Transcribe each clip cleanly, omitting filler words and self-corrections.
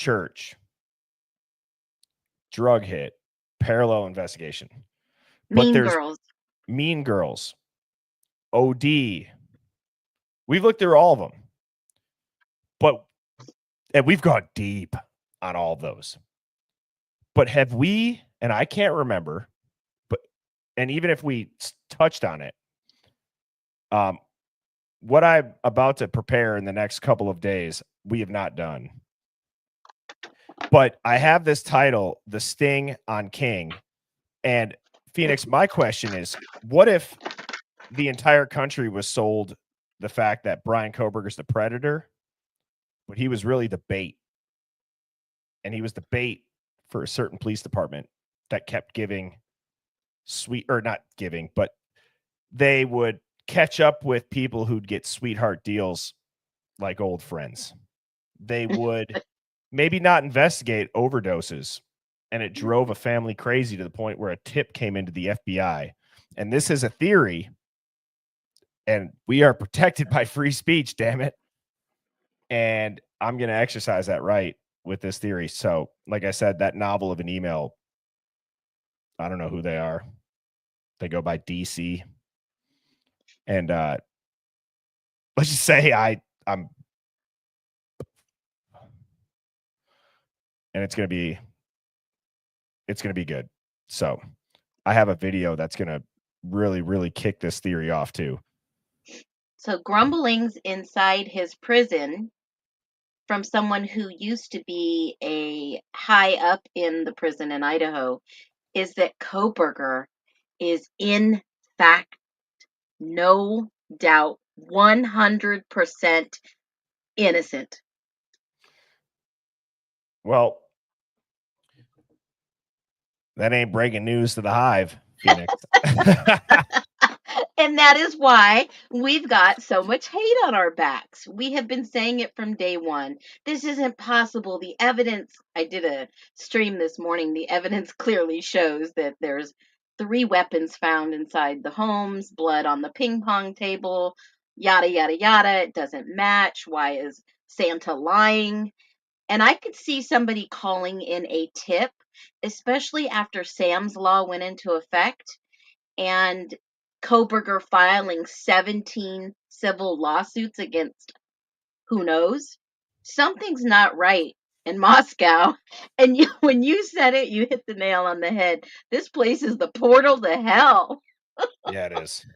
church, drug hit, parallel investigation. But Mean there's Girls. Mean Girls, OD. We've looked through all of them. And we've gone deep on all of those. But have we, and I can't remember, and even if we touched on it, what I'm about to prepare in the next couple of days, we have not done. But I have this title, The Sting on King. And Phoenix, my question is, what if the entire country was sold the fact that Brian Koberger's the predator, but he was really the bait? And he was the bait for a certain police department that kept giving not giving, but they would catch up with people who'd get sweetheart deals like old friends. They would maybe not investigate overdoses, and it drove a family crazy to the point where a tip came into the FBI. And this is a theory, and we are protected by free speech, damn it. And I'm going to exercise that right with this theory. So, like I said, that novel of an email, I don't know who they are. They go by DC. And let's just say I'm and it's gonna be good. So I have a video that's gonna really, really kick this theory off too. So grumblings inside his prison from someone who used to be a high up in the prison in Idaho is that Koberger is in fact, no doubt, 100% innocent. Well, that ain't breaking news to the Hive, Phoenix. And that is why we've got so much hate on our backs. We have been saying it from day one. This isn't possible. The evidence, I did a stream this morning, the evidence clearly shows that there's 3 weapons found inside the homes, blood on the ping pong table, yada, yada, yada. It doesn't match. Why is Santa lying? And I could see somebody calling in a tip, especially after Sam's Law went into effect and Koberger filing 17 civil lawsuits against who knows. Something's not right in Moscow. And when you said it, you hit the nail on the head. This place is the portal to hell. Yeah, it is.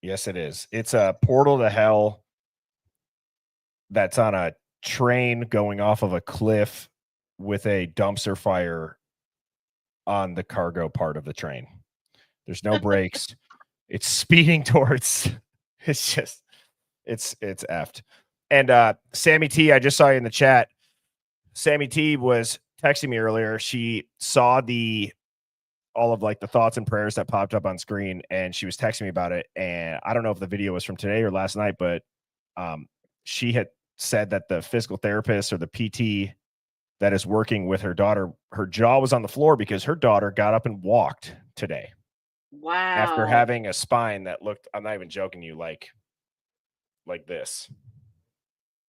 Yes, it is. It's a portal to hell that's on a train going off of a cliff with a dumpster fire on the cargo part of the train. There's no brakes. It's speeding towards. It's effed. And Sammy T, I just saw you in the chat. Sammy T was texting me earlier. She saw all of like the thoughts and prayers that popped up on screen, and she was texting me about it. And I don't know if the video was from today or last night, but she had said that the physical therapist or the PT that is working with her daughter, her jaw was on the floor because her daughter got up and walked today. Wow. After having a spine that looked, I'm not even joking you, like this.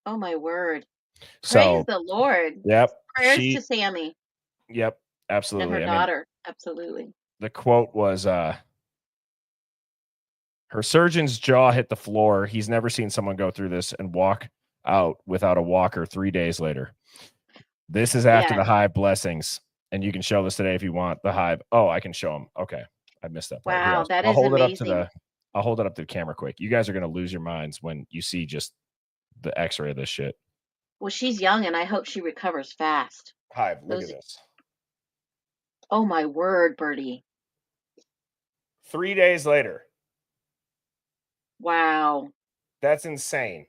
Oh my word. So, praise the Lord. Yep. Prayers to Sammy. Yep, absolutely. And her daughter. Absolutely. The quote was, her surgeon's jaw hit the floor. He's never seen someone go through this and walk out without a walker 3 days later. This is after the Hive blessings. And you can show this today if you want. The Hive. Oh, I can show them. Okay. I missed that part. Wow, that I'll is hold amazing. I'll hold it up to the camera quick. You guys are going to lose your minds when you see just the x-ray of this shit. Well, she's young, and I hope she recovers fast. Hive, look at this. Oh, my word, Bertie. 3 days later. Wow. That's insane.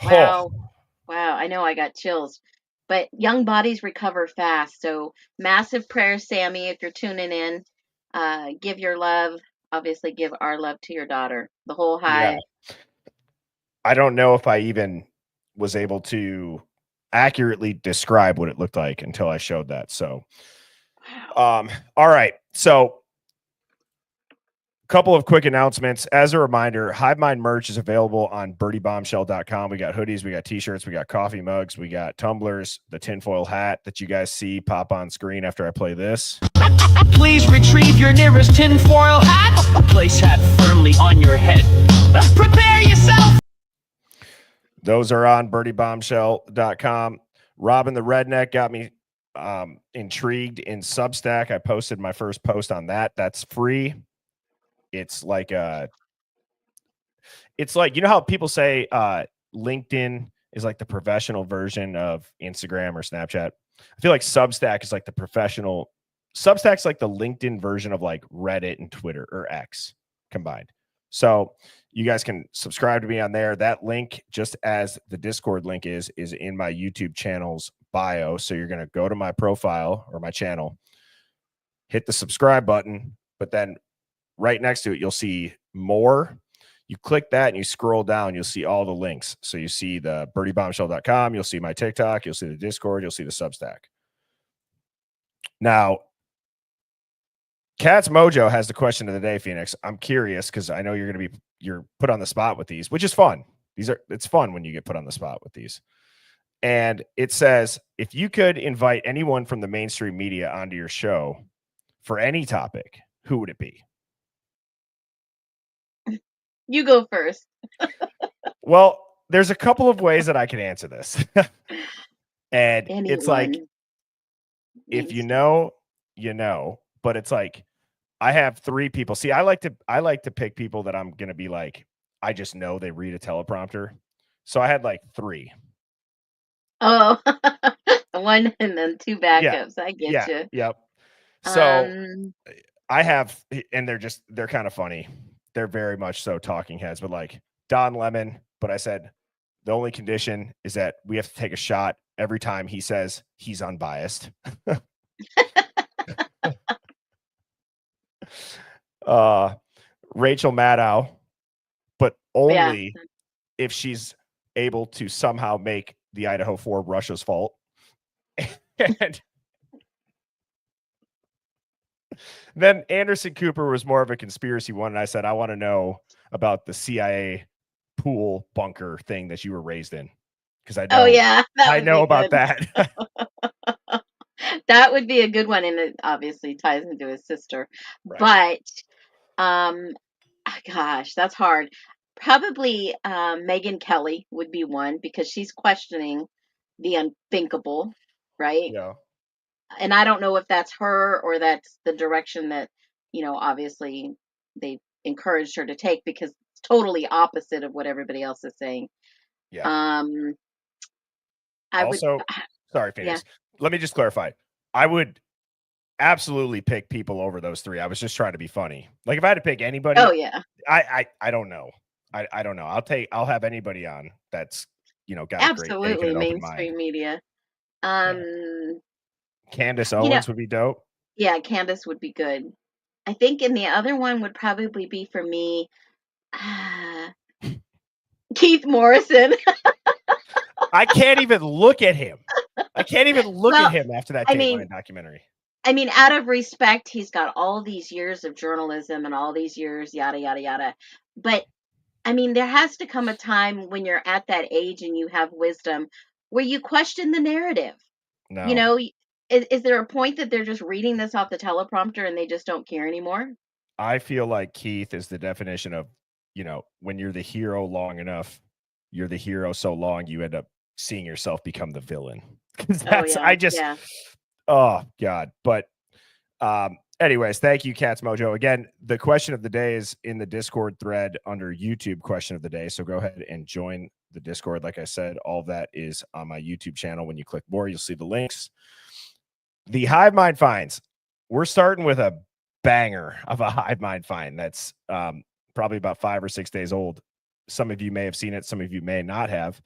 Wow. Oh. Wow. I know I got chills. But young bodies recover fast. So massive prayers, Sammy, if you're tuning in. Give your love. Obviously, give our love to your daughter. The whole Hive. Yeah. I don't know if I even was able to accurately describe what it looked like until I showed that. So, wow. All right. So Couple of quick announcements. As a reminder, Hive Mind merch is available on birdiebombshell.com. We got hoodies, we got t-shirts, we got coffee mugs, we got tumblers, the tinfoil hat that you guys see pop on screen after I play this. Please retrieve your nearest tinfoil hat. Place hat firmly on your head. Prepare yourself. Those are on birdiebombshell.com. Robin the Redneck got me intrigued in Substack. I posted my first post on that. That's free. It's like you know how people say LinkedIn is like the professional version of Instagram or Snapchat. I feel like Substack is like the professional. Substack's like the LinkedIn version of like Reddit and Twitter or X combined. So you guys can subscribe to me on there. That link, just as the Discord link is in my YouTube channel's bio. So you're going to go to my profile or my channel, hit the subscribe button, but then right next to it, you'll see more. You click that and you scroll down, you'll see all the links. So you see the birdiebombshell.com, you'll see my TikTok, you'll see the Discord, you'll see the Substack. Now, Cat's Mojo has the question of the day, Phoenix. I'm curious because I know you're put on the spot with these, which is fun. It's fun when you get put on the spot with these. And it says, if you could invite anyone from the mainstream media onto your show for any topic, who would it be? You go first. Well, there's a couple of ways that I can answer this. And Anyone. it's like, if you know, you know, but it's like, I have 3 people. See, I like to pick people that I'm going to be like, I just know they read a teleprompter. So I had like 3. Oh, 1 and then 2 backups. Yeah. I get you. Yep. So I have, and they're kind of funny. They're very much so talking heads, but like Don Lemon. But I said, the only condition is that we have to take a shot every time he says he's unbiased. Rachel Maddow, but only if she's able to somehow make the Idaho 4 Russia's fault. And then Anderson Cooper was more of a conspiracy one. And I said, I want to know about the CIA pool bunker thing that you were raised in. Because I know, I know about that. That would be a good one. And it obviously ties into his sister. Right. But, gosh, that's hard. Probably Megyn Kelly would be one because she's questioning the unthinkable, right? Yeah. And I don't know if that's her or that's the direction that, obviously they encouraged her to take because it's totally opposite of what everybody else is saying. Yeah. Sorry, Phoenix. Yeah. Let me just clarify. I would absolutely pick people over those 3. I was just trying to be funny. Like if I had to pick anybody, I don't know. I don't know. I'll have anybody on that's got absolutely a great mainstream media. Candace Owens would be dope. Yeah, Candace would be good. I think, and the other one would probably be for me, Keith Morrison. I can't even look at him. At him after that Dateline documentary. I mean, out of respect, he's got all these years of journalism and all these years, yada, yada, yada. But, I mean, there has to come a time when you're at that age and you have wisdom where you question the narrative. No. Is there a point that they're just reading this off the teleprompter and they just don't care anymore? I feel like Keith is the definition of, when you're the hero long enough, you're the hero so long you end up seeing yourself become the villain. Oh God. But anyways, thank you, Cat's Mojo. Again, the question of the day is in the Discord thread under YouTube question of the day. So go ahead and join the Discord. Like I said, all of that is on my YouTube channel. When you click more, you'll see the links. The Hive Mind finds. We're starting with a banger of a Hive Mind find that's probably about 5 or 6 days old. Some of you may have seen it. Some of you may not have.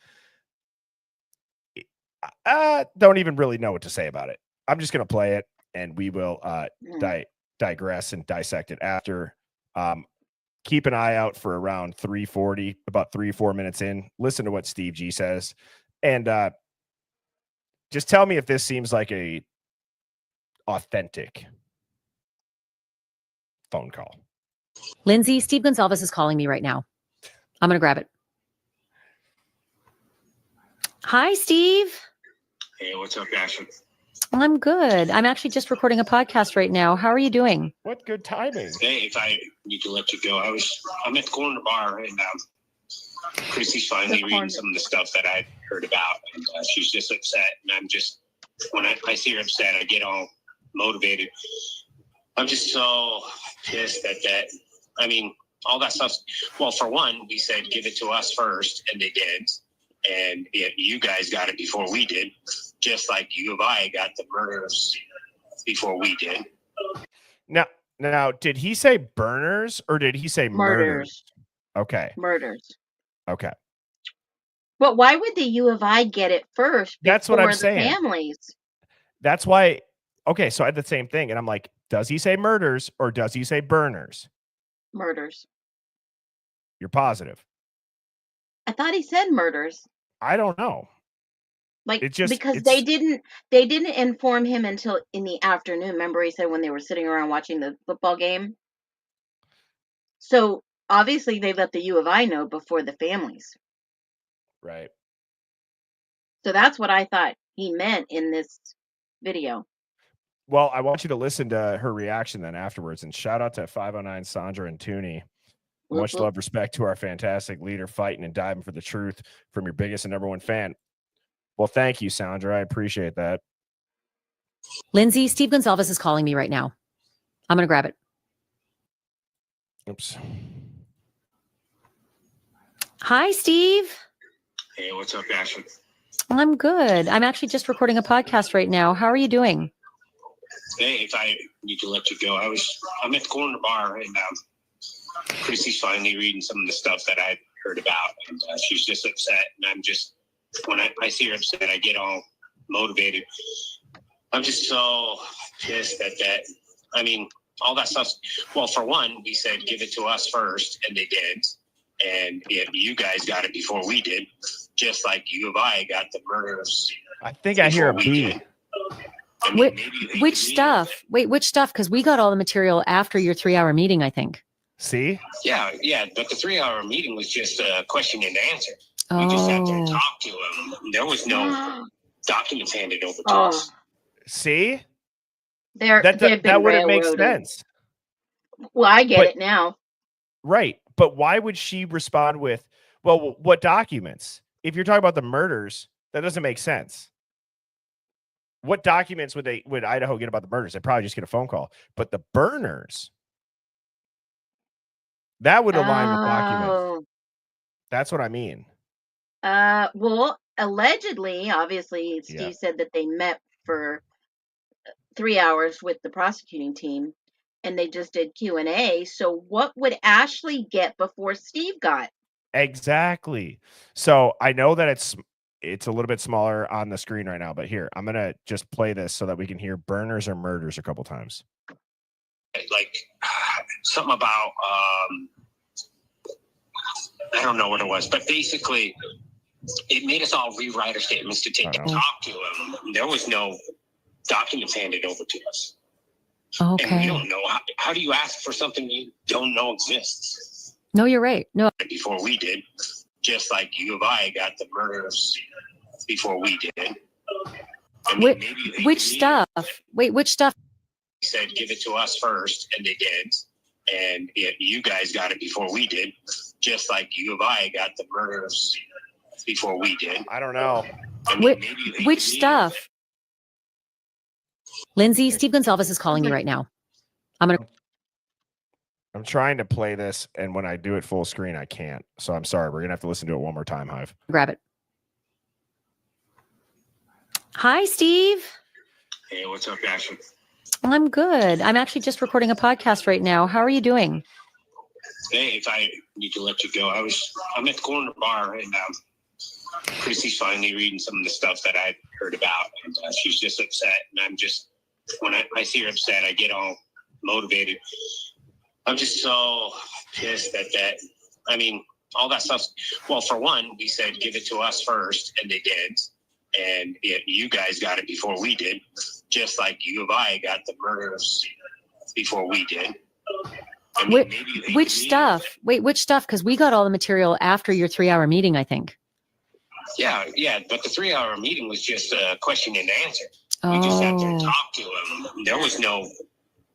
Don't even really know what to say about it. I'm just going to play it and we will digress and dissect it after. Keep an eye out for around 3:40, about 3-4 minutes in. Listen to what Steve G says. And just tell me if this seems like a authentic phone call. Lindsay, Steve Gonzalez is calling me right now. I'm going to grab it. Hi, Steve. Hey, what's up, Ashley? I'm good. I'm actually just recording a podcast right now. How are you doing? What good timing. Hey, if I need to let you go, I'm at the corner bar, and Chrissy's finally reading some of the stuff that I heard about, and she's just upset. And I'm just, when I see her upset, I get all motivated. I'm just so pissed that. I mean, all that stuff. Well, for one, we said give it to us first, and they did. And you guys got it before we did, just like U of I got the murders before we did. Now, did he say burners or did he say murders? Okay. Murders. Okay. But why would the U of I get it first? That's what I'm the saying. Families. That's why. Okay, so I had the same thing, and I'm like, does he say murders or does he say burners? Murders. You're positive? I thought he said murders. I don't know. Like, because they didn't inform him until in the afternoon. Remember, he said when they were sitting around watching the football game. So obviously they let the U of I know before the families. Right. So that's what I thought he meant in this video. Well, I want you to listen to her reaction then afterwards. And shout out to 509 Sandra and Tooney. Much love, respect to our fantastic leader fighting and diving for the truth from your biggest and number one fan. Well, thank you, Sandra. I appreciate that. Lindsay, Steve Gonzalez is calling me right now. I'm going to grab it. Oops. Hi, Steve. Hey, what's up, Ashley? I'm good. I'm actually just recording a podcast right now. How are you doing? Hey, if I need to let you go, I'm at the corner bar, and Chrissy's finally reading some of the stuff that I heard about, and she's just upset. And I'm just, when I see her upset, I get all motivated. I'm just so pissed that. I mean, all that stuff. Well, for one, we said give it to us first, and they did. And you guys got it before we did, just like U of I got the murders. I think I hear a B. Which stuff? Wait, which stuff? Because we got all the material after your 3-hour meeting, I think. See? Yeah, but the 3-hour meeting was just a question and answer. We just sat there and talked to him. There was no documents handed over to us. See? That wouldn't make sense. Well, I get it now. Right. But why would she respond with, well, what documents? If you're talking about the murders, that doesn't make sense. What documents would Idaho get about the murders? They'd probably just get a phone call. But the burners, that would align with documents. That's what I mean. Well, allegedly, obviously, Steve said that they met for 3 hours with the prosecuting team, and they just did Q&A. So what would Ashley get before Steve got? Exactly. So I know that it's a little bit smaller on the screen right now, but here, I'm going to just play this so that we can hear burners or murders a couple times. Like something about, I don't know what it was, but basically it made us all rewrite our statements to take and talk to him. There was no documents handed over to us. Okay. And we don't know. How do you ask for something you don't know exists? No, you're right. No. Before we did, just like U of I got the murders before we did. Which stuff? Wait, which stuff? He said, give it to us first, and they did. And you guys got it before we did, just like U of I got the murders before we did. I don't know. Which stuff? Lindsay, Steve Gonzalez is calling me right now. I'm trying to play this, and when I do it full screen, I can't. So I'm sorry. We're going to have to listen to it one more time, Hive. Grab it. Hi, Steve. Hey, what's up, Ashley? I'm good. I'm actually just recording a podcast right now. How are you doing? Hey, if I need to let you go, I'm at the corner bar, and Chrissy's finally reading some of the stuff that I heard about, and she's just upset. And I'm just, when I see her upset, I get all motivated. I'm just so pissed that. I mean, all that stuff. Well, for one, we said give it to us first, and they did. And you guys got it before we did, just like U of I got the murders before we did. I mean, maybe they Which believe stuff? that- Wait, which stuff? Because we got all the material after your 3-hour meeting, I think. Yeah, but the 3-hour meeting was just a question and answer. We just sat there and Oh, talked to him. There was no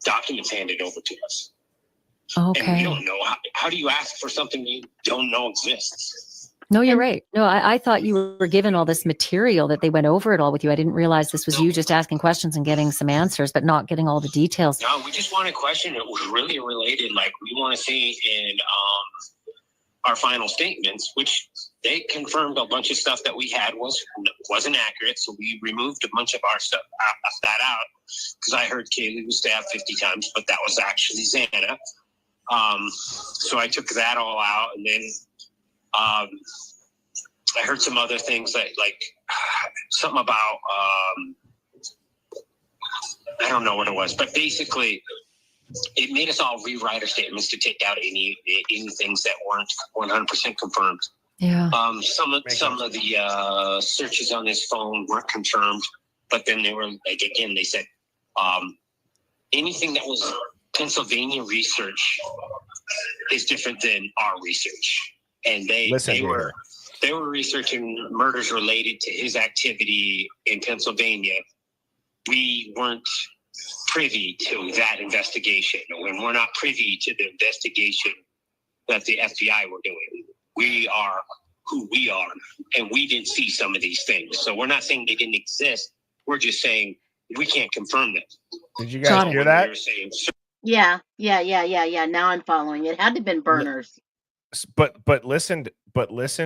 documents handed over to us. And we okay. don't know. How do you ask for something you don't know exists? No, you're right. No, I thought you were given all this material that they went over it all with you. I didn't realize this was you just asking questions and getting some answers, but not getting all the details. No, we just want a question that was really related. Like we want to see in our final statements, which they confirmed a bunch of stuff that we had wasn't accurate. So we removed a bunch of our stuff that out because I heard Kaylee was stabbed 50 times, but that was actually Xana. So I took that all out, and then I heard some other things that like something about I don't know what it was, but basically it made us all rewrite our statements to take out any things that weren't 100% confirmed. Yeah. Some of the searches on his phone weren't confirmed, but then they were like, again, they said anything that was Pennsylvania research is different than our research, and they were researching murders related to his activity in Pennsylvania. We weren't privy to that investigation, and we're not privy to the investigation that the FBI were doing. We are who we are, and we didn't see some of these things. So we're not saying they didn't exist. We're just saying we can't confirm them. Did you guys hear that? We were saying, Yeah. Now I'm following. It had to have been burners. But listen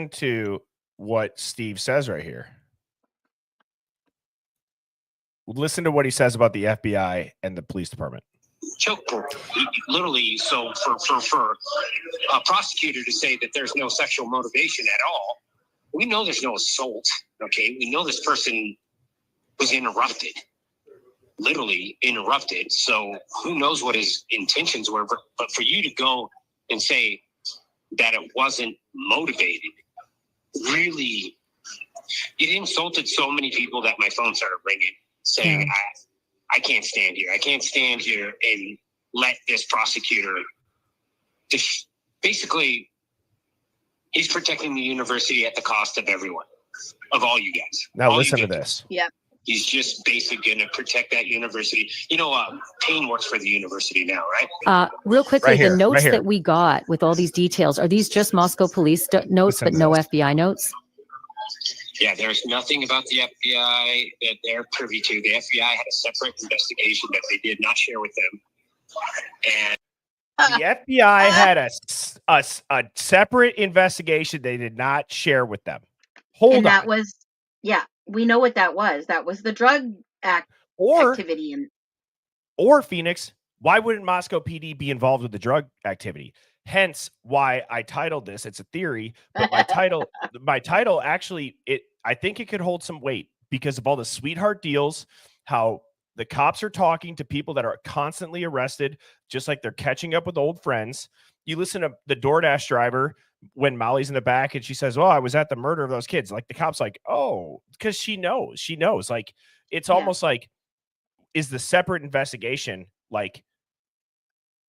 to what Steve says right here. Listen to what he says about the FBI and the police department. Literally, so for a prosecutor to say that there's no sexual motivation at all, we know there's no assault. Okay, we know this person was interrupted, literally interrupted. So who knows what his intentions were? But for you to go and say that it wasn't motivated, really, it insulted so many people that my phone started ringing, saying, I can't stand here. I can't stand here and let this prosecutor basically, he's protecting the university at the cost of everyone, of all you guys. Now all listen to this. Yep. He's just basically going to protect that university. You know, Payne works for the university now, right? Real quickly, Right here, the notes right here. that we got with all these details, are these just Moscow police notes, Listen but to no this. FBI notes? Yeah, there's nothing about the FBI that they're privy to. The FBI had a separate investigation that they did not share with them. And The FBI had a separate investigation they did not share with them. Hold And that on. was, we know what that was. That was the drug Or activity. or Phoenix, why wouldn't Moscow PD be involved with the drug activity? Hence why I titled this. It's a theory, but my title actually, I think it could hold some weight because of all the sweetheart deals, how the cops are talking to people that are constantly arrested, just like they're catching up with old friends. You listen to the DoorDash driver when Molly's in the back and she says, "Oh, I was at the murder of those kids." Like the cop's like, "Oh," because she knows. Like it's almost like, is the separate investigation like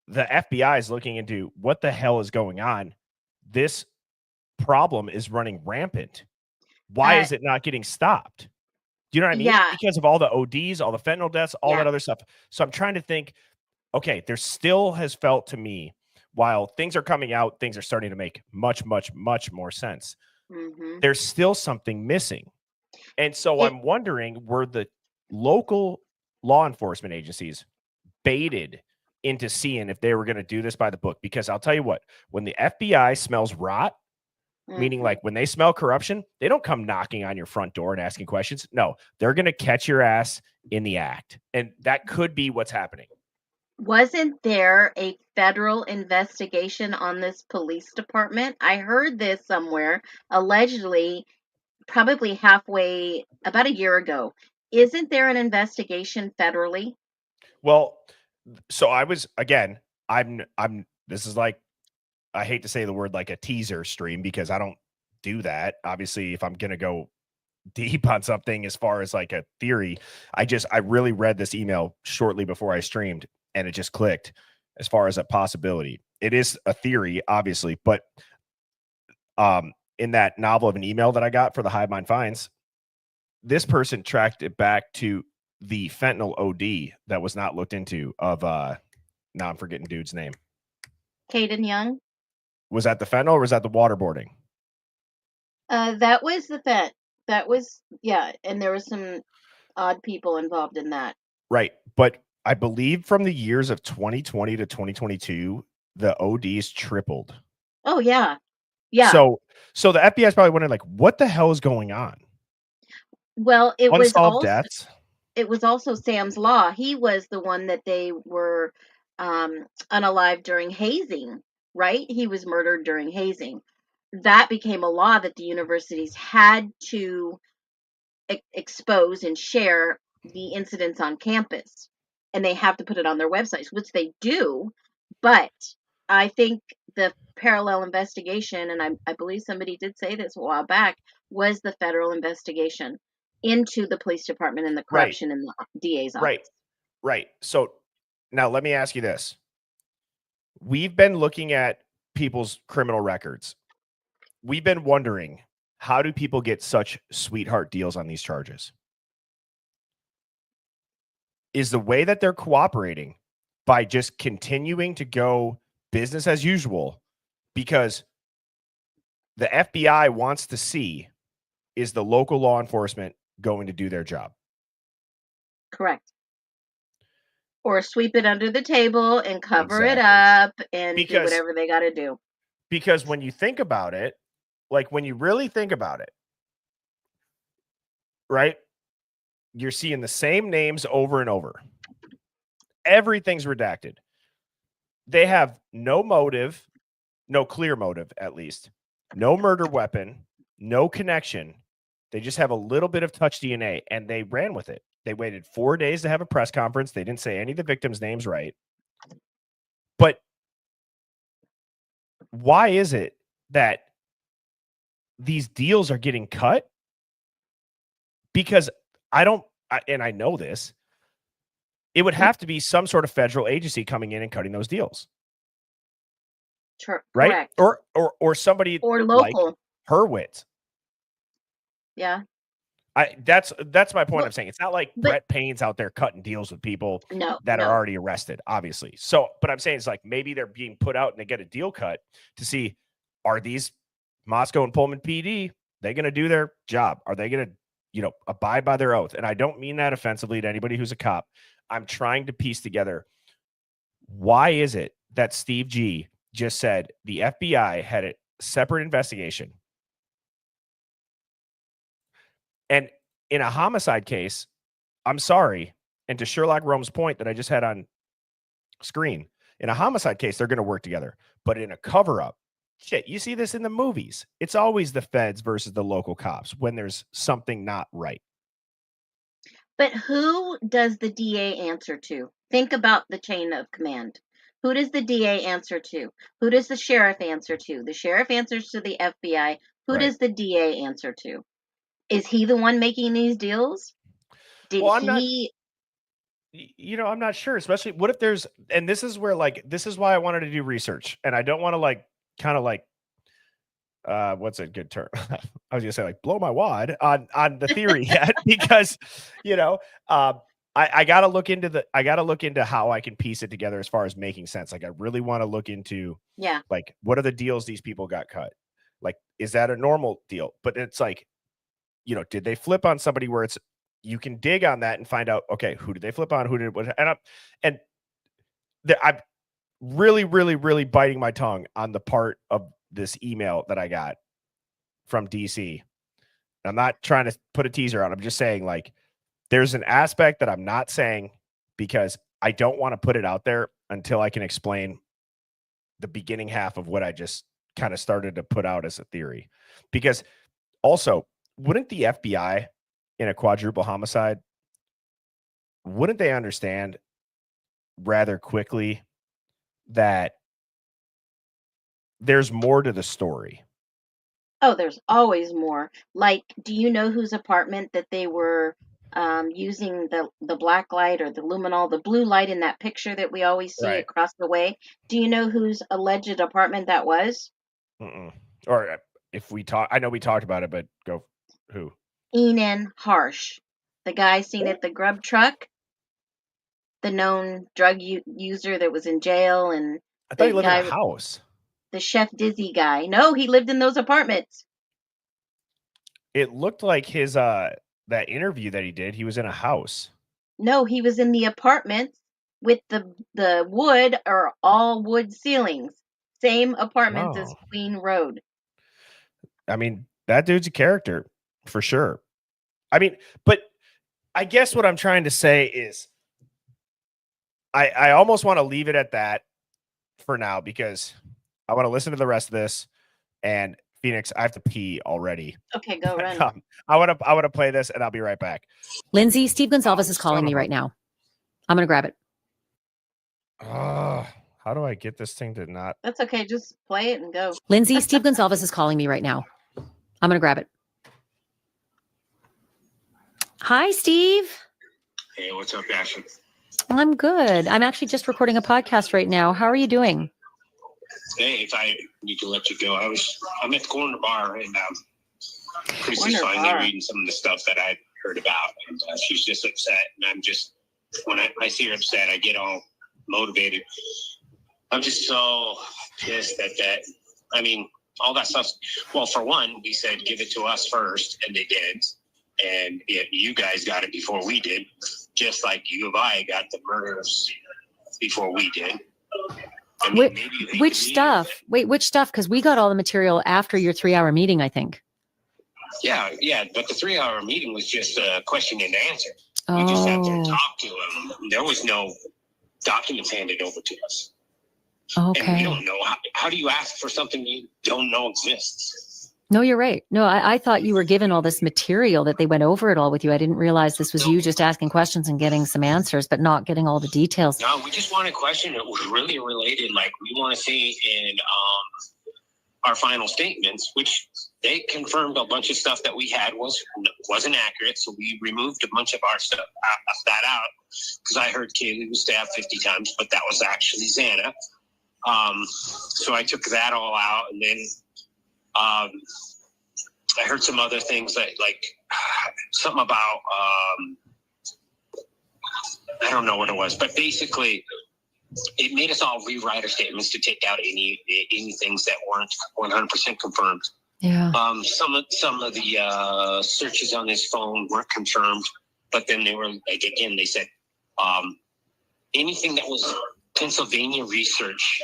the FBI is looking into what the hell is going on? This problem is running rampant. Why is it not getting stopped? Do you know what I mean? Yeah. Because of all the ODs, all the fentanyl deaths, all that other stuff. So I'm trying to think, okay, there still has felt to me, while things are coming out, things are starting to make much, much, much more sense. Mm-hmm. There's still something missing. And so I'm wondering, were the local law enforcement agencies baited into seeing if they were going to do this by the book? Because I'll tell you what, when the FBI smells rot, meaning like when they smell corruption, they don't come knocking on your front door and asking questions. No, they're going to catch your ass in the act. And that could be what's happening. Wasn't there a federal investigation on this police department? I heard this somewhere, allegedly, probably halfway, about a year ago. Isn't there an investigation federally? Well, so I was, again, this is like, I hate to say the word like a teaser stream because I don't do that. Obviously, if I'm going to go deep on something as far as like a theory, I really read this email shortly before I streamed and it just clicked. as far as a possibility. It is a theory, obviously, but in that novel of an email that I got for the Hive Mind Finds, this person tracked it back to the fentanyl OD that was not looked into of now I'm forgetting dude's name. Caden Young. Was that the fentanyl or was that the waterboarding? That was the fent. That was, yeah, and there was some odd people involved in that. Right. But I believe from the years of 2020 to 2022, the ODs tripled. Oh yeah. Yeah. So the FBI is probably wondering, like, what the hell is going on? Well, it was Unsolved also deaths. it was also Sam's Law. He was the one that they were unalive during hazing, right? He was murdered during hazing. That became a law that the universities had to expose and share the incidents on campus, and they have to put it on their websites, which they do. But I think the parallel investigation, and I believe somebody did say this a while back, was the federal investigation into the police department and the corruption in the DA's office. Right. So now let me ask you this. We've been looking at people's criminal records. We've been wondering, how do people get such sweetheart deals on these charges? Is the way that they're cooperating by just continuing to go business as usual because the FBI wants to see, is the local law enforcement going to do their job? Correct. Or sweep it under the table and cover it up and do whatever they got to do. Because when you think about it, like when you really think about it, right? You're seeing the same names over and over. Everything's redacted. They have no motive, no clear motive, at least. No murder weapon, no connection. They just have a little bit of touch DNA, and they ran with it. They waited 4 days to have a press conference. They didn't say any of the victims' names right. But why is it that these deals are getting cut? Because I know this, it would have to be some sort of federal agency coming in and cutting those deals. Right? Correct. Or somebody or local. like Hurwitz. Yeah. That's my point. I'm saying it's not like Brett Payne's out there cutting deals with people that are already arrested, obviously. So, but I'm saying it's like maybe they're being put out and they get a deal cut to see, are these Moscow and Pullman PD, they going to do their job? Are they going to, abide by their oath? And I don't mean that offensively to anybody who's a cop. I'm trying to piece together, why is it that Steve G just said the FBI had a separate investigation? And in a homicide case, I'm sorry, and to Sherlock Holmes' point that I just had on screen, in a homicide case, they're going to work together. But in a cover-up, shit, you see this in the movies. It's always the feds versus the local cops when there's something not right. But who does the DA answer to? Think about the chain of command. Who does the DA answer to? Who does the sheriff answer to? The sheriff answers to the FBI. Who does the DA answer to? Is he the one making these deals? I'm not sure, especially what if there's, and this is where, this is why I wanted to do research, and I don't want to what's a good term? I was gonna say blow my wad on the theory yet, because I gotta look into how I can piece it together as far as making sense. I really want to look into what are the deals these people got cut? Is that a normal deal? But it's did they flip on somebody where it's, you can dig on that and find out, okay, who did they flip on? Who did what? And I'm really, really, really biting my tongue on the part of this email that I got from DC. I'm not trying to put a teaser on. I'm just saying, there's an aspect that I'm not saying because I don't want to put it out there until I can explain the beginning half of what I just kind of started to put out as a theory. Because also, wouldn't the FBI in a quadruple homicide, wouldn't they understand rather quickly that there's more to the story? Oh, there's always more. Do you know whose apartment that they were using the black light or the luminol, the blue light in that picture that we always see Right. across the way. Do you know whose alleged apartment that was? Mm-mm. Or if we talk, I know we talked about it, but go who? Enan Harsh, the guy seen at the grub truck, the known drug user that was in jail, and I thought he the lived in guy, a house. the Chef Dizzy guy. No, he lived in those apartments. It looked like his that interview that he did, he was in a house. No, he was in the apartments with the wood or all wood ceilings. Same apartments as Oh. Queen Road. I mean, that dude's a character for sure. I mean, but I guess what I'm trying to say is I almost want to leave it at that for now because I want to listen to the rest of this. And Phoenix, I have to pee already. Okay, go run. I want to play this and I'll be right back. Lindsay, Steve Gonzalez is calling me right now. I'm going to grab it. How do I get this thing to not? That's okay. Just play it and go. Lindsay, Steve Gonzalez is calling me right now. I'm going to grab it. Hi, Steve. Hey, what's up, Ashley? I'm good. I'm actually just recording a podcast right now. How are you doing? Hey, if I need to let you go, I'm at the corner bar and Chrissy's Corner finally bar. reading some of the stuff that I heard about, and she's just upset. And I'm just when I see her upset, I get all motivated. I'm just so pissed that. I mean, all that stuff. Well, for one, we said give it to us first, and they did. And you guys got it before we did, just like U of I got the murders before we did. I mean, Which stuff? Wait, which stuff? Because we got all the material after your 3-hour meeting, I think. Yeah, but the 3-hour meeting was just a question and answer. We just had to Oh, talk to him. There was no documents handed over to us. And we okay. don't know. How do you ask for something you don't know exists? No, you're right. No, I thought you were given all this material that they went over it all with you. I didn't realize this was you just asking questions and getting some answers, but not getting all the details. No, we just want a question that was really related. Like we want to see in our final statements, which they confirmed a bunch of stuff that we had wasn't accurate. So we removed a bunch of our stuff that out because I heard Kaylee was stabbed 50 times, but that was actually Xana. So I took that all out, and then I heard some other things like something about I don't know what it was, but basically it made us all rewrite our statements to take out any things that weren't 100% confirmed. Yeah. Some of the searches on his phone weren't confirmed, but then they were like, again, they said anything that was Pennsylvania research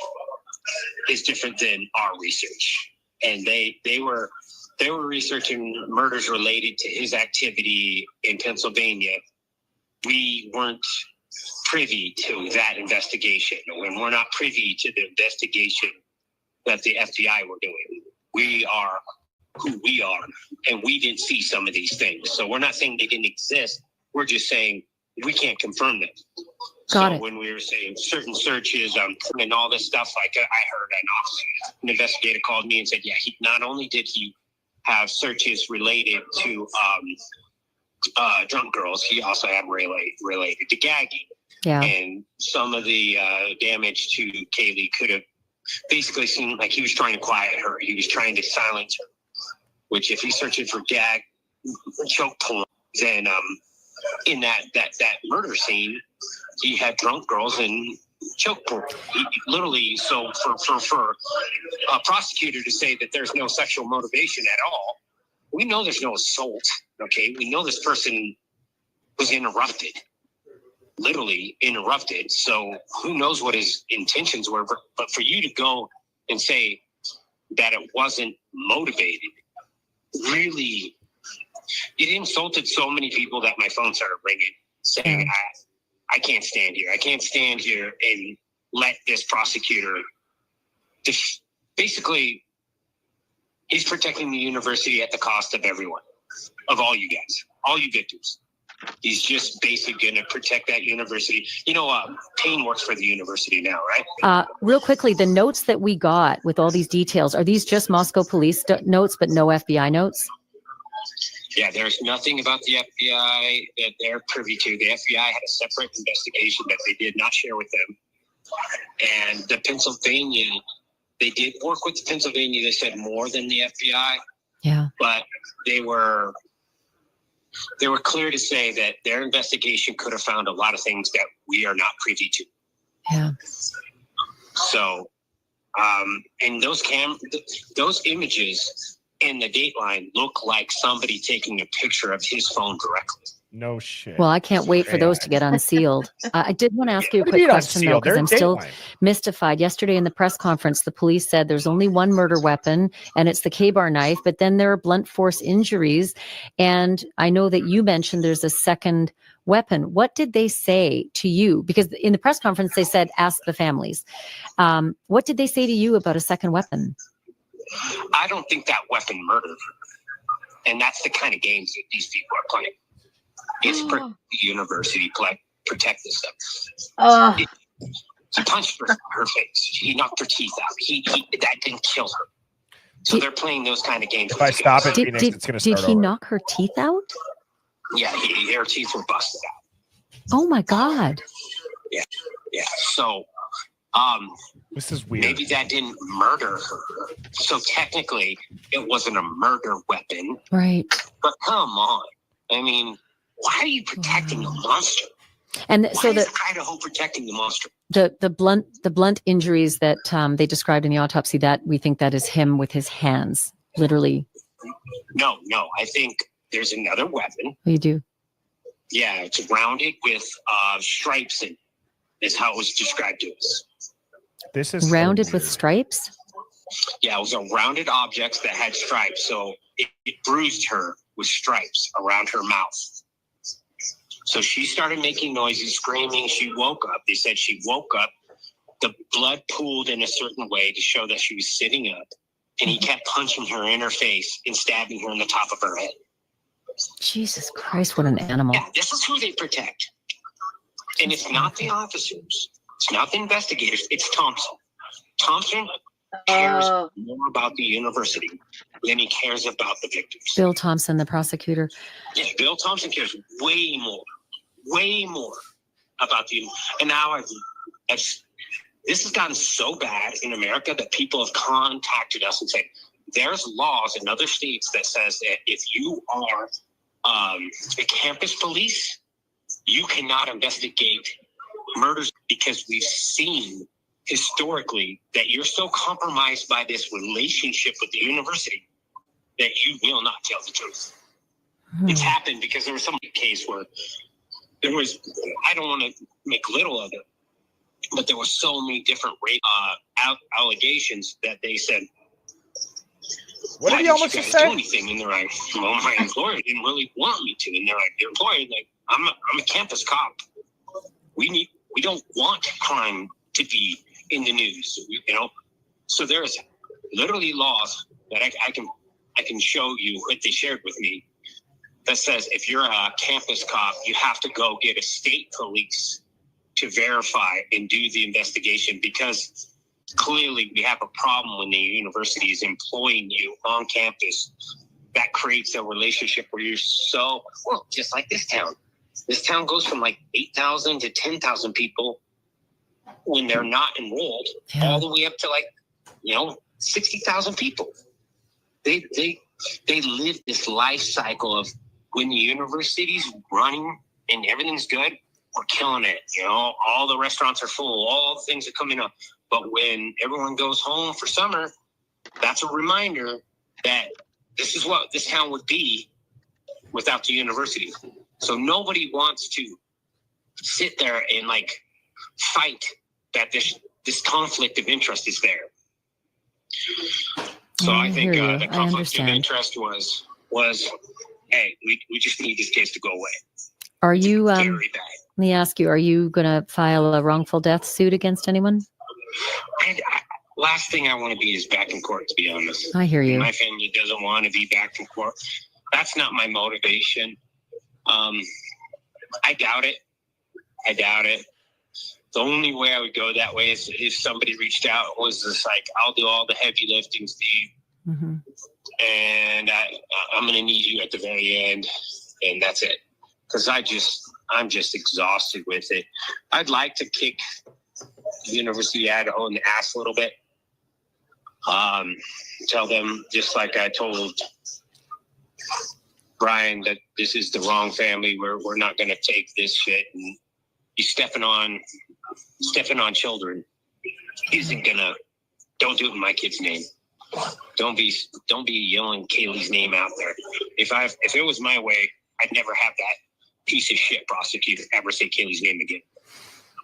is different than our research. And they were researching murders related to his activity in Pennsylvania. We weren't privy to that investigation, and we're not privy to the investigation that the FBI were doing. We are who we are, and we didn't see some of these things. So we're not saying they didn't exist. We're just saying we can't confirm them. Got it. When we were saying certain searches and all this stuff, like I heard an investigator called me and said, yeah, he not only did he have searches related to drunk girls, he also had related to gagging. Yeah. And some of the damage to Kaylee could have basically seemed like he was trying to quiet her. He was trying to silence her, which if he's searching for gag, choke porn, then in that murder scene, he had drunk girls and choke porn. He literally, so for a prosecutor to say that there's no sexual motivation at all, we know there's no assault, okay? We know this person was interrupted, literally interrupted. So who knows what his intentions were, but for you to go and say that it wasn't motivated, really, it insulted so many people that my phone started ringing, saying, I can't stand here. I can't stand here and let this prosecutor basically, he's protecting the university at the cost of everyone, of all you guys, all you victims. He's just basically going to protect that university. You know, Payne works for the university now, right? Real quickly, the notes that we got with all these details, are these just Moscow police notes, but no FBI notes? Yeah, there's nothing about the FBI that they're privy to. The FBI had a separate investigation that they did not share with them. And the Pennsylvania, they did work with the Pennsylvania. They said more than the FBI. Yeah. But they were clear to say that their investigation could have found a lot of things that we are not privy to. Yeah. So, and those images in the Dateline look like somebody taking a picture of his phone directly. No shit. Well, I can't wait for those to get unsealed. I did want to ask you a What do quick you mean question, though, unsealed? because They're I'm still Dateline. mystified. Yesterday in the press conference, the police said there's only one murder weapon, and it's the K-bar knife, but then there are blunt force injuries. And I know that you mentioned there's a second weapon. What did they say to you? Because in the press conference, they said, ask the families. What did they say to you about a second weapon? I don't think that weapon murdered her. And that's the kind of games that these people are playing. It's the university protect this stuff. He punched her face. He knocked her teeth out. That didn't kill her. So they're playing those kind of games. If I stop it, Phoenix, it's going to start Did he over. knock her teeth out? Yeah, her teeth were busted out. Oh my God. Yeah. So, This is weird. maybe that didn't murder her. So technically, it wasn't a murder weapon. Right. But come on. I mean, why are you protecting the monster? And so Why is Idaho protecting the monster? the blunt injuries that they described in the autopsy, that we think that is him with his hands, literally. No. I think there's another weapon. You do. Yeah, it's rounded with stripes in it, is how it was described to us. This is Rounded so with weird. stripes? Yeah, it was a rounded object that had stripes, so it bruised her with stripes around her mouth. So she started making noises, screaming. She woke up. They said she woke up. The blood pooled in a certain way to show that she was sitting up. And he kept punching her in her face and stabbing her in the top of her head. Jesus Christ, what an animal. Yeah, this is who they protect. And it's not the officers. It's not the investigators. It's Thompson. Thompson cares more about the university than he cares about the victims. Bill Thompson, the prosecutor. Yeah, Bill Thompson cares way more about the. And now this has gotten so bad in America that people have contacted us and said there's laws in other states that says that if you are a campus police, you cannot investigate murders because we've seen historically that you're so compromised by this relationship with the university that you will not tell the truth. It's happened because there was some case where there was, I don't want to make little of it, but there were so many different allegations that they said, What why did you didn't almost you guys say? do anything? And they're like, well, my employer didn't really want me to. And they're like, your employer, like, I'm a campus cop. We don't want crime to be in the news, So there's literally laws that I can show you what they shared with me that says if you're a campus cop, you have to go get a state police to verify and do the investigation, because clearly we have a problem when the university is employing you on campus. That creates a relationship where you're just like this town. This town goes from like 8,000 to 10,000 people when they're not enrolled, all the way up to 60,000 people. They live this life cycle of when the university's running and everything's good, we're killing it. All the restaurants are full, all the things are coming up. But when everyone goes home for summer, that's a reminder that this is what this town would be without the university. So nobody wants to sit there and fight that this conflict of interest is there. So I think the conflict of interest was, hey, we just need this case to go away. Are you, very bad. let me ask you, are you going to file a wrongful death suit against anyone? And last thing I want to be is back in court, to be honest. I hear you. My family doesn't want to be back in court. That's not my motivation. I doubt it. The only way I would go that way is if somebody reached out and was just like, I'll do all the heavy lifting, Steve. and I'm going to need you at the very end, and that's it. Because I'm just exhausted with it. I'd like to kick the University of Idaho in the ass a little bit. Tell them, just like I told Brian, that this is the wrong family. We're not going to take this shit. And he's stepping on children. Isn't gonna. Don't do it in my kid's name. Don't be yelling Kaylee's name out there. If it was my way, I'd never have that piece of shit prosecutor ever say Kaylee's name again.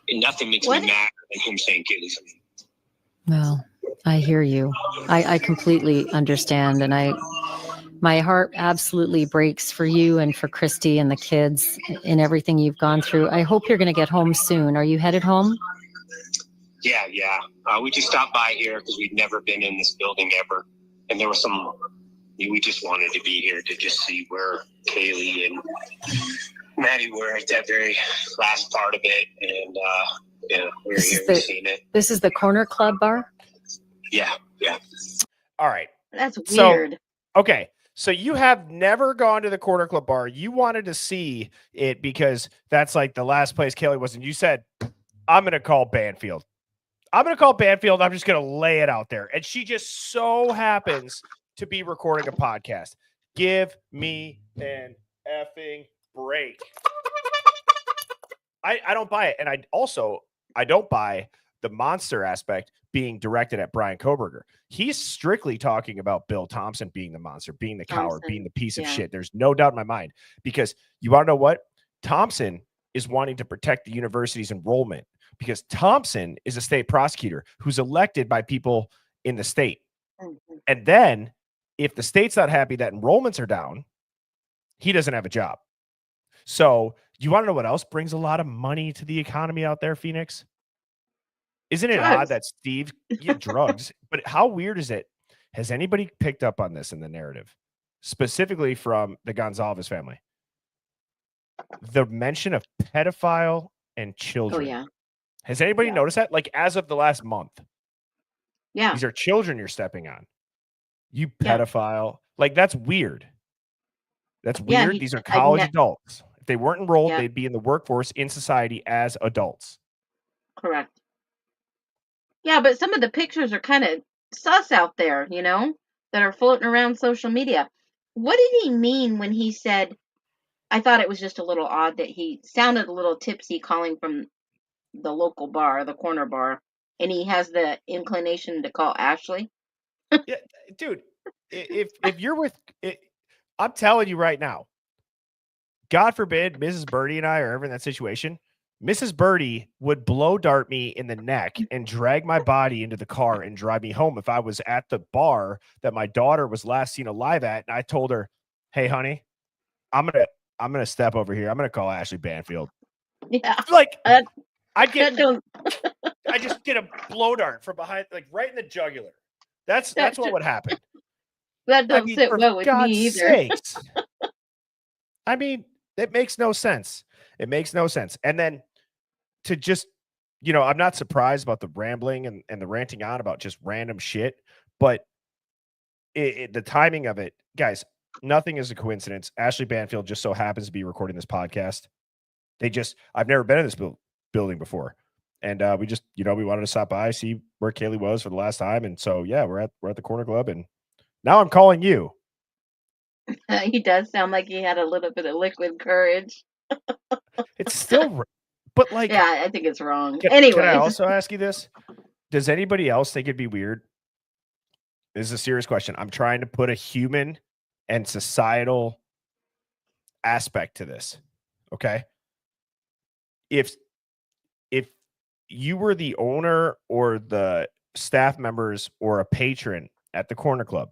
And nothing makes me madder than him saying Kaylee's name. Well, I hear you. I completely understand, and my heart absolutely breaks for you and for Christy and the kids and everything you've gone through. I hope you're going to get home soon. Are you headed home? Yeah. We just stopped by here because we'd never been in this building ever. And there was we just wanted to be here to just see where Kaylee and Maddie were at that very last part of it. And we're here and seen it. This is the Corner Club bar? Yeah. All right. That's weird. Okay. So you have never gone to the Corner Club bar. You wanted to see it because that's like the last place Kaylee was. And you said, I'm going to call Banfield. I'm just going to lay it out there. And she just so happens to be recording a podcast. Give me an effing break. I don't buy it. And I don't buy the monster aspect being directed at Brian Koberger. He's strictly talking about Bill Thompson being the monster, being the coward, being the piece of shit. There's no doubt in my mind, because you want to know what? Thompson is wanting to protect the university's enrollment, because Thompson is a state prosecutor who's elected by people in the state. Mm-hmm. And then if the state's not happy that enrollments are down, he doesn't have a job. So you want to know what else brings a lot of money to the economy out there, Phoenix? Isn't it odd that Steve drugs? But how weird is it? Has anybody picked up on this in the narrative, specifically from the Gonzalez family? The mention of pedophile and children. Oh, yeah. Has anybody noticed that? Like, as of the last month. Yeah. These are children you're stepping on. You pedophile. Like, that's weird. That's weird. These are college adults. If they weren't enrolled, they'd be in the workforce in society as adults. Correct. Yeah, but some of the pictures are kind of sus out there, that are floating around social media. What did he mean when he said, I thought it was just a little odd that he sounded a little tipsy calling from the local bar, the corner bar, and he has the inclination to call Ashley? Yeah, dude, if you're with it, I'm telling you right now, God forbid Mrs. Birdie and I are ever in that situation, Mrs. Birdie would blow dart me in the neck and drag my body into the car and drive me home if I was at the bar that my daughter was last seen alive at. And I told her, hey, honey, I'm gonna step over here. I'm gonna call Ashley Banfield. Yeah. Like I just get a blow dart from behind, like right in the jugular. That's what would happen. That don't sit well with me either. Sakes. I mean, it makes no sense. It makes no sense. And then to just, I'm not surprised about the rambling and the ranting on about just random shit, but the timing of it, guys, nothing is a coincidence. Ashley Banfield just so happens to be recording this podcast. I've never been in this building before. And we just, we wanted to stop by, see where Kaylee was for the last time. And so, yeah, we're at the Corner Club, and now I'm calling you. He does sound like he had a little bit of liquid courage. It's still, but like, yeah, I think it's wrong. Anyway, can I also ask you this? Does anybody else think it'd be weird? This is a serious question. I'm trying to put a human and societal aspect to this. Okay. If you were the owner or the staff members or a patron at the Corner Club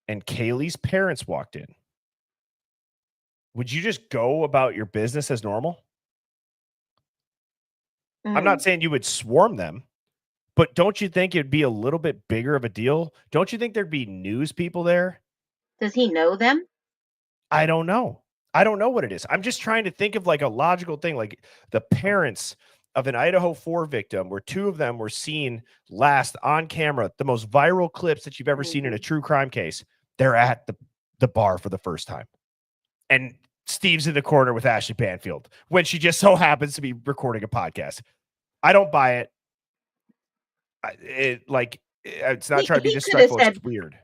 and Kaylee's parents walked in, would you just go about your business as normal? I'm not saying you would swarm them, but don't you think it'd be a little bit bigger of a deal? Don't you think there'd be news people there? Does he know them? I don't know. I don't know what it is. I'm just trying to think of like a logical thing, like the parents of an Idaho 4 victim, where 2 of them were seen last on camera, the most viral clips that you've ever seen in a true crime case. they're at the bar for the first time. And Steve's in the corner with Ashley Banfield when she just so happens to be recording a podcast. I don't buy it. It's not trying to be disrespectful. It's weird.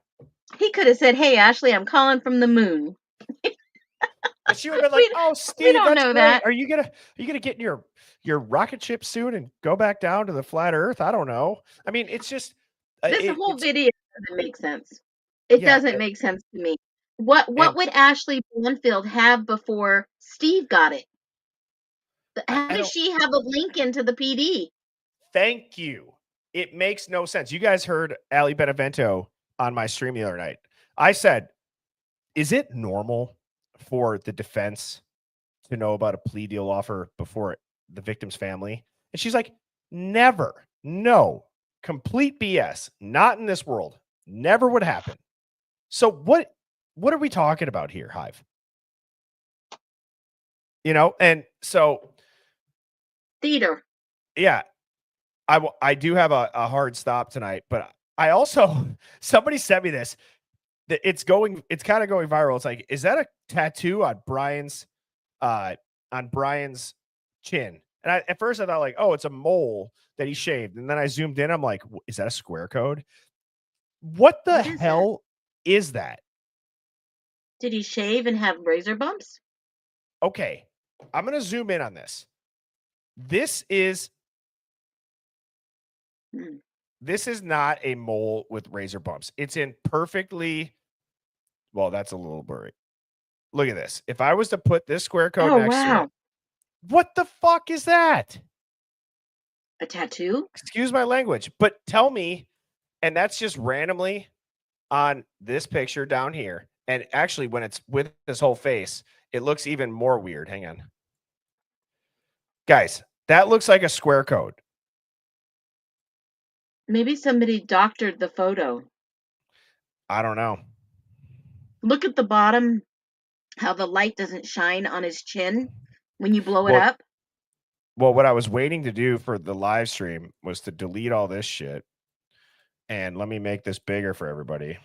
He could have said, "Hey, Ashley, I'm calling from the moon." And she would have been like, "Oh, Steve, we don't that's know great. that. Are you gonna get in your rocket ship soon and go back down to the flat Earth?" I don't know. I mean, it's just This whole video doesn't make sense. It doesn't make sense to me. What would Ashley Banfield have before Steve got it? How does she have a link into the PD? Thank you. It makes no sense. You guys heard Ali Benevento on my stream the other night. I said, is it normal for the defense to know about a plea deal offer before the victim's family? And she's like, never. No. Complete BS. Not in this world. Never would happen. So what are we talking about here, Hive? And so theater. Yeah. I do have a hard stop tonight, but I also, somebody sent me this. It's kind of going viral. It's like, is that a tattoo on Brian's chin? And at first I thought like, oh, it's a mole that he shaved. And then I zoomed in. I'm like, is that a square code? What the hell is that? Did he shave and have razor bumps? Okay. I'm going to zoom in on this. This is not a mole with razor bumps. It's in perfectly, well, that's a little blurry. Look at this. If I was to put this square code next to it, what the fuck is that? A tattoo? Excuse my language, but tell me, and that's just randomly on this picture down here. And actually, when it's with his whole face, it looks even more weird. Hang on. Guys, that looks like a square code. Maybe somebody doctored the photo. I don't know. Look at the bottom, how the light doesn't shine on his chin when you blow it up. Well, what I was waiting to do for the live stream was to delete all this shit. And let me make this bigger for everybody.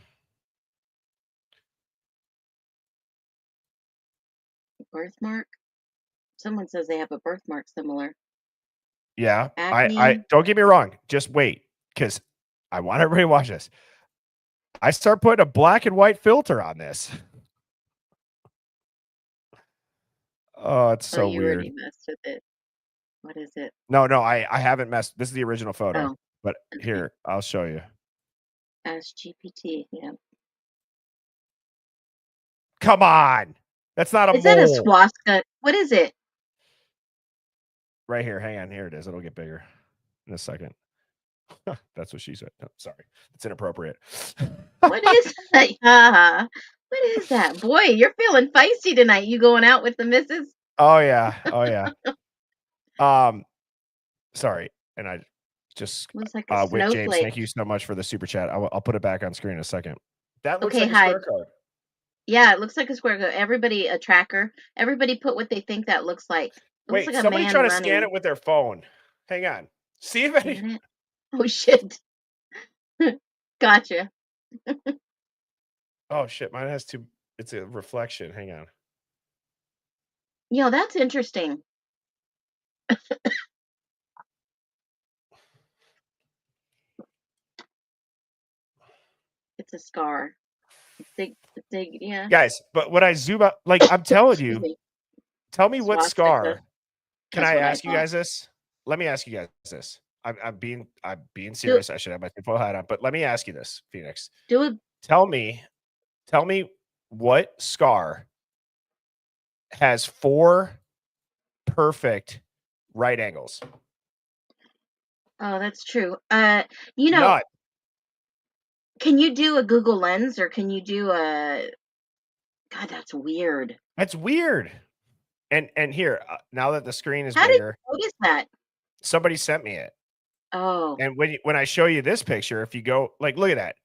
Birthmark? Someone says they have a birthmark similar. Yeah, I don't get me wrong. Just wait, because I want everybody to watch this. I start putting a black and white filter on this. Oh, it's so you weird. already messed with it. What is it? No, I haven't messed. This is the original photo. Oh, but here, I'll show you. Ask GPT. Yeah. Come on. That's not a mole. Is that a swastika? What is it? Right here. Hang on. Here it is. It'll get bigger in a second. That's what she said. No, sorry. It's inappropriate. What is that? What is that? Boy, you're feeling feisty tonight. You going out with the missus? Oh yeah. Sorry. And I just looks like a with snowflake. James, thank you so much for the super chat. I'll put it back on screen in a second. That looks Okay, like a square code. Yeah, it looks like a square code. Everybody, a tracker. Everybody put what they think that looks like. Wait, looks like somebody a man try to running. scan it with their phone. Hang on. See if any. Oh shit. Gotcha. Oh shit, mine has two. It's a reflection. Hang on. Yo, that's interesting. It's a scar. Big, yeah. Guys, but when I zoom out, like I'm telling you, tell me what scar. Can I ask you guys this? Let me ask you guys this. I'm being serious. I should have my tinfoil hat on, but let me ask you this, Phoenix. Do it. Tell me what scar has 4 perfect right angles. Oh, that's true. Nut. Can you do a Google Lens or can you do a? God, that's weird. That's weird. And here, now that the screen is How bigger, did you notice that? Somebody sent me it. Oh. And when I show you this picture, if you go like, look at that.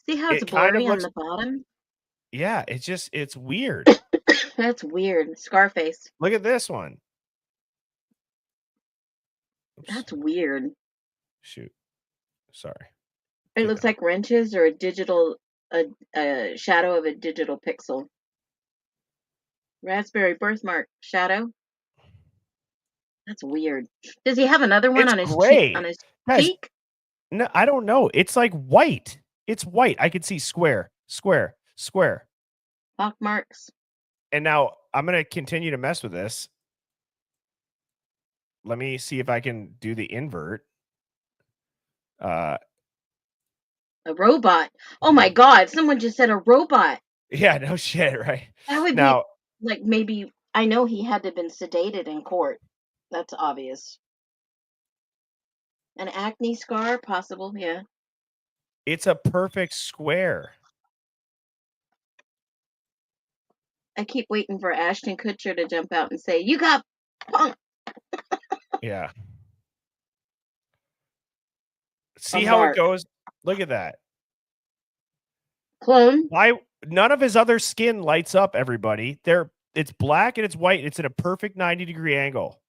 See how it's blurry on the bottom? Yeah, it's weird. That's weird. Scarface. Look at this one. Oops. That's weird. Shoot. Sorry. It looks like wrenches or a digital a shadow of a digital pixel. Raspberry birthmark shadow. That's weird. Does he have another one It's on his cheek? gray. On his Guys, cheek? no, I don't know. It's like white. It's white. I can see square, square, square. Pock marks. And now I'm going to continue to mess with this. Let me see if I can do the invert. A robot. Oh my God! Someone just said a robot. Yeah, no shit, right? That would Now, be like maybe. I know he had to have been sedated in court. That's obvious. An acne scar, possible. Yeah. it's a perfect square. I keep waiting for Ashton Kutcher to jump out and say, "You got punked." Yeah. See A how it mark. goes? Look at that. Clone. Why none of his other skin lights up, everybody? It's black and it's white. It's at a perfect 90-degree angle.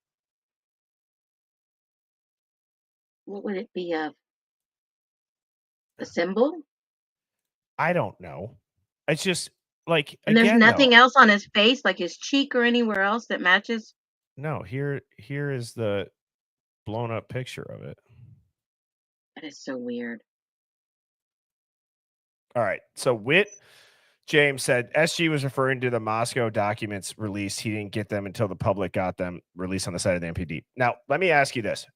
What would it be of? A symbol? I don't know. It's just like And there's again, nothing though, else on his face, like his cheek or anywhere else that matches. no, here is the blown up picture of it. That is so weird. All right. So James said SG was referring to the Moscow documents released. He didn't get them until the public got them released on the side of the MPD. Now, let me ask you this.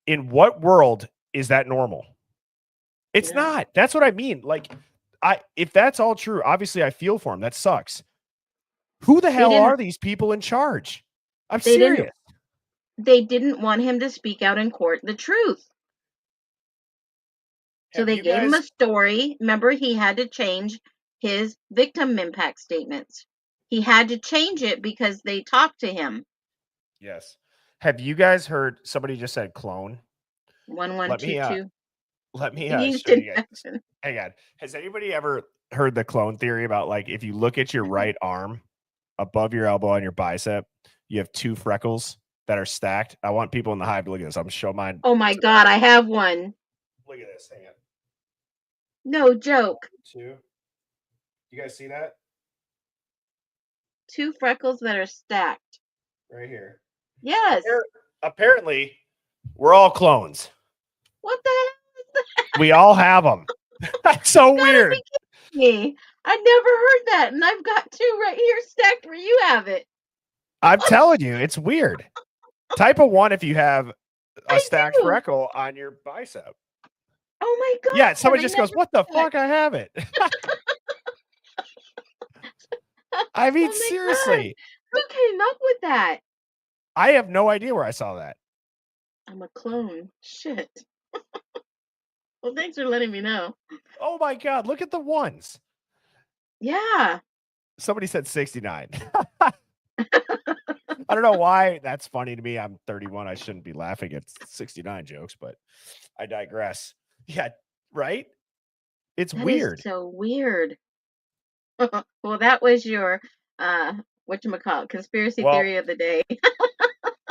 In what world is that normal? It's Yeah. not. That's what I mean. Like, if that's all true, obviously I feel for him. That sucks. Who the hell are these people in charge? I'm They didn't- serious. They didn't want him to speak out in court the truth. So Have they you gave him a guys- story. Remember, he had to change his victim impact statements. He had to change it because they talked to him. Yes. Have you guys heard somebody just said clone? 1122. Let me Used show you guys. infection. Hang on. Has anybody ever heard the clone theory about like if you look at your right arm above your elbow on your bicep, you have two freckles that are stacked? I want people in the hive to look at this. I'm gonna show mine. Oh my God, I have one. Look at this. Hang on. No joke. Two. You guys see that? 2 freckles that are stacked. Right here. Yes. Apparently, we're all clones. What the hell? We all have them. That's so weird. Me. I never heard that. And I've got 2 right here stacked where you have it. I'm telling you, it's weird. Type of 1 if you have a stacked do. freckle on your bicep. Oh my God. Yeah, somebody I just goes, never "What the knew that. fuck? I have it." I mean, Oh my seriously. God. Who came up with that? I have no idea where I saw that. I'm a clone. Shit. Well, thanks for letting me know. Oh my God, look at the ones. Yeah. Somebody said 69. I don't know why that's funny to me. I'm 31. I shouldn't be laughing at 69 jokes, but I digress. Yeah, right? It's That weird. is so weird. Well, that was your whatchamacallit, conspiracy theory of the day.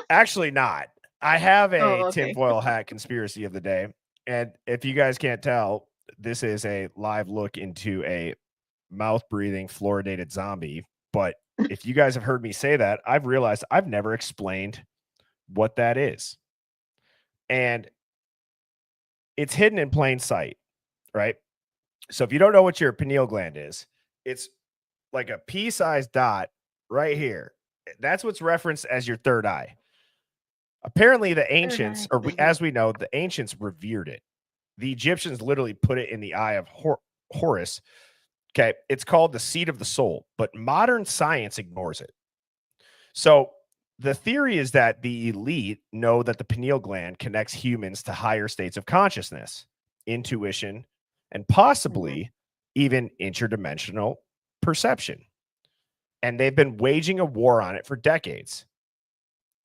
Actually not. I have a okay. tinfoil hat conspiracy of the day. And if you guys can't tell, this is a live look into a mouth-breathing fluoridated zombie. But if you guys have heard me say that, I've realized I've never explained what that is. And it's hidden in plain sight, right? So if you don't know what your pineal gland is, it's like a pea-sized dot right here. That's what's referenced as your third eye. Apparently, the ancients, or as we know, the ancients revered it. The Egyptians literally put it in the eye of Horus. Okay, it's called the seat of the soul, but modern science ignores it. So the theory is that the elite know that the pineal gland connects humans to higher states of consciousness, intuition, and possibly even interdimensional perception. And they've been waging a war on it for decades.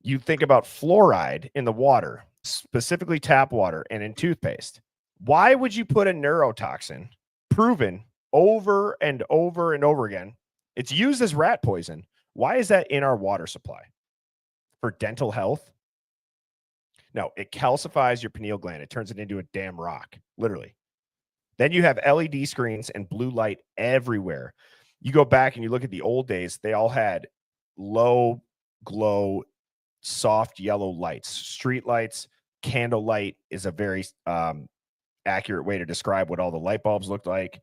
You think about fluoride in the water, specifically tap water and in toothpaste. Why would you put a neurotoxin, proven over and over and over again? It's used as rat poison. Why is that in our water supply? For dental health? No, it calcifies your pineal gland. It turns it into a damn rock, literally. Then you have LED screens and blue light everywhere. You go back and you look at the old days, they all had low glow, soft yellow lights. Street lights, candle light is a very accurate way to describe what all the light bulbs looked like.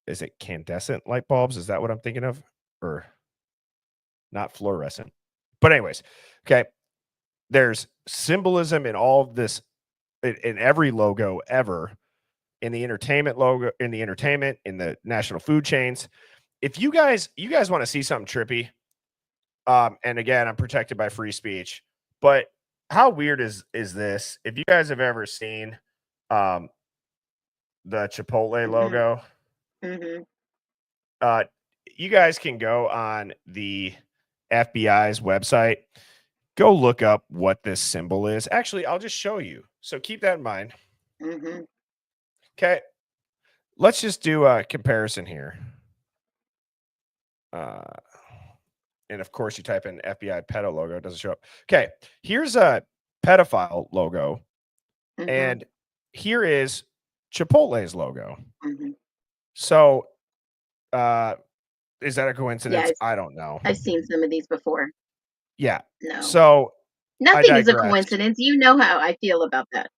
Is it incandescent light bulbs? Is that what I'm thinking of? Or not fluorescent? But anyways, okay. There's symbolism in all of this, in every logo ever, in the entertainment logo, in the entertainment, in the national food chains. If you guys want to see something trippy, and again, I'm protected by free speech, but how weird is this? If you guys have ever seen the Chipotle logo, you guys can go on the FBI's website, go look up what this symbol is. Actually, I'll just show you. So keep that in mind. Okay. Let's just do a comparison here. And of course, you type in FBI pedo logo, it doesn't show up. Okay. Here's a pedophile logo. And here is Chipotle's logo. So, is that a coincidence? Yeah, I don't know. I've seen some of these before. Yeah. No. So nothing is a coincidence. You know how I feel about that.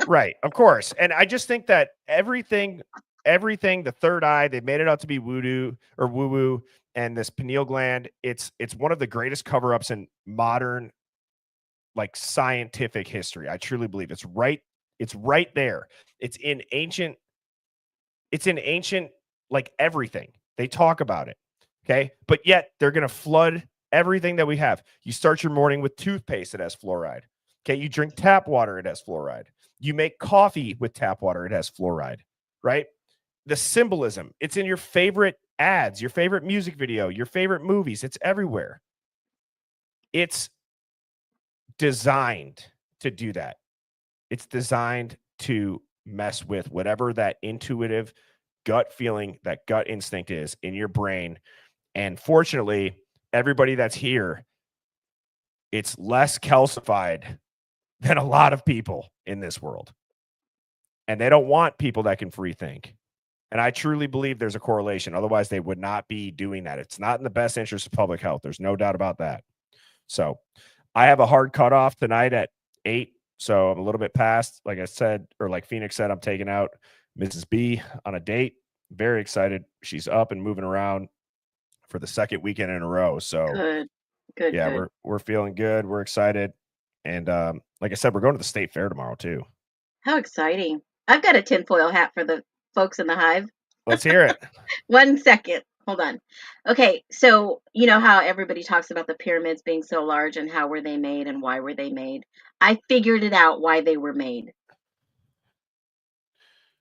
Right. Of course. And I just think that everything, the third eye, they made it out to be voodoo or woo-woo, and this pineal gland, it's one of the greatest cover-ups in modern, like, scientific history. I truly believe it's right there. It's in ancient, like, everything. They talk about it. Okay. But yet they're going to flood everything that we have. You start your morning with toothpaste, it has fluoride. Okay. You drink tap water, it has fluoride. You make coffee with tap water, it has fluoride, right? The symbolism, it's in your favorite ads, your favorite music video, your favorite movies. It's everywhere. It's designed to do that. It's designed to mess with whatever that intuitive gut feeling, that gut instinct is in your brain. And fortunately, everybody that's here, it's less calcified than a lot of people in this world. And they don't want people that can free think. And I truly believe there's a correlation. Otherwise, they would not be doing that. It's not in the best interest of public health. There's no doubt about that. So I have a hard cutoff tonight at 8. So I'm a little bit past. Like I said, or like Phoenix said, I'm taking out Mrs. B on a date. Very excited. She's up and moving around for the second weekend in a row. So good. Yeah, we're feeling good. We're excited. And like I said, we're going to the state fair tomorrow too. How exciting. I've got a tinfoil hat for the folks in the hive. Let's hear it. 1 second. Hold on. Okay, so you know how everybody talks about the pyramids being so large and how were they made and why were they made? I figured it out why they were made.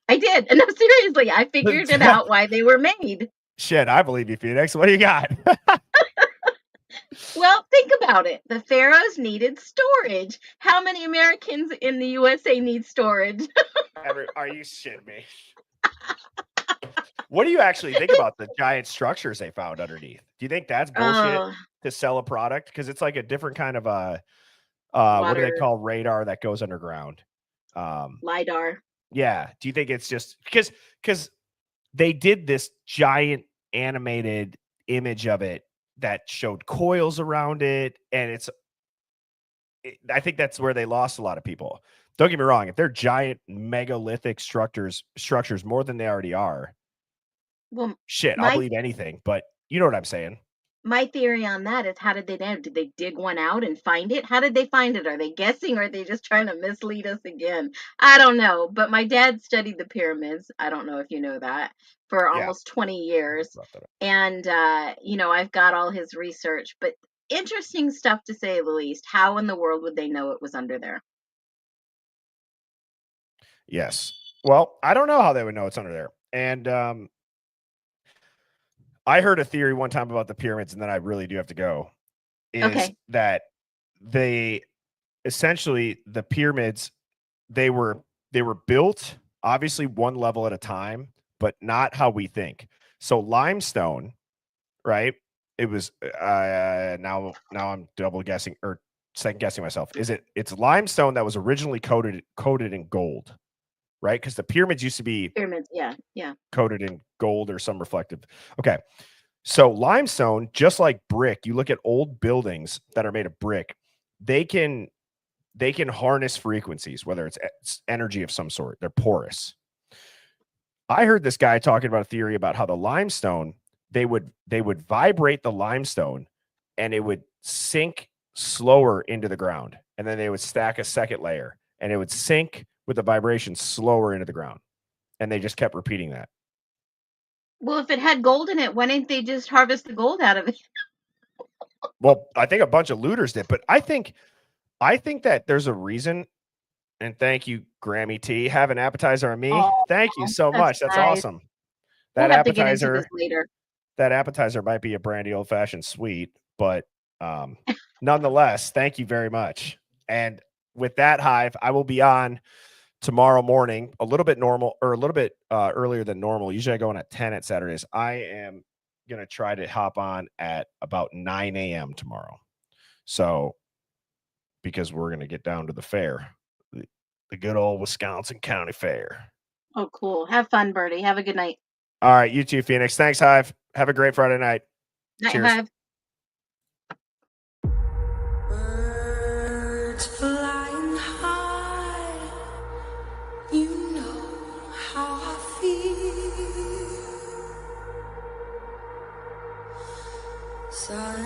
I did. And no, seriously, I figured it out why they were made. Shit, I believe you, Phoenix. What do you got? Well, think about it. The pharaohs needed storage. How many Americans in the USA need storage? Are you shitting me? What do you actually think about the giant structures they found underneath? Do you think that's bullshit to sell a product? Because it's like a different kind of what do they call radar that goes underground? LiDAR. Yeah. Do you think it's just because they did this giant animated image of it that showed coils around it, and I think that's where they lost a lot of people. Don't get me wrong, if they're giant megalithic structures more than they already are, well, shit, I'll believe anything. But you know what I'm saying. My theory on that is, how did they know? Did they dig one out and find it? How did they find it? Are they guessing, or are they just trying to mislead us again? I don't know. But my dad studied the pyramids. I don't know if you know that, for almost 20 years. And, I've got all his research. But interesting stuff, to say the least. How in the world would they know it was under there? Yes. Well, I don't know how they would know it's under there. And I heard a theory one time about the pyramids, and then I really do have to go, is that they essentially, the pyramids, they were built obviously one level at a time, but not how we think. So limestone, right? It was now I'm double guessing or second guessing myself. It's limestone that was originally coated in gold. right? Because the pyramids used to be Pyramids. Yeah. Yeah. coated in gold or some reflective. Okay. So limestone, just like brick, you look at old buildings that are made of brick, they can harness frequencies, whether it's energy of some sort. They're porous. I heard this guy talking about a theory about how the limestone, they would vibrate the limestone and it would sink slower into the ground. And then they would stack a second layer and it would sink with the vibration slower into the ground. And they just kept repeating that. Well, if it had gold in it, why didn't they just harvest the gold out of it? Well, I think a bunch of looters did, but I think that there's a reason. And thank you, Grammy T. Have an appetizer on me. Oh, thank you so much. That's nice. awesome. We'll That have to get into appetizer, this later. that appetizer might be a brandy old fashioned sweet, but nonetheless, thank you very much. And with that, Hive, I will be on tomorrow morning, a little bit earlier than normal. Usually I go on at 10 at Saturdays. I am going to try to hop on at about 9 a.m. tomorrow. So, because we're going to get down to the fair, the good old Wisconsin County Fair. Oh, cool. Have fun, Birdie. Have a good night. All right. You too, Phoenix. Thanks, Hive. Have a great Friday night. Night, Cheers. Hive. Birds flying high, you know how I feel. Sun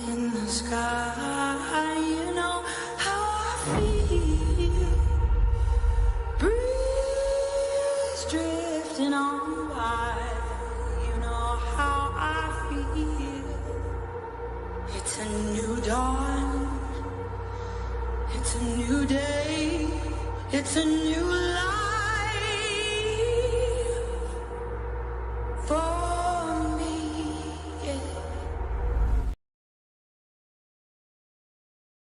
in the sky, you know how I feel. Breeze drifting on by, you know how I feel. It's a new dawn, it's a new day, it's a new life.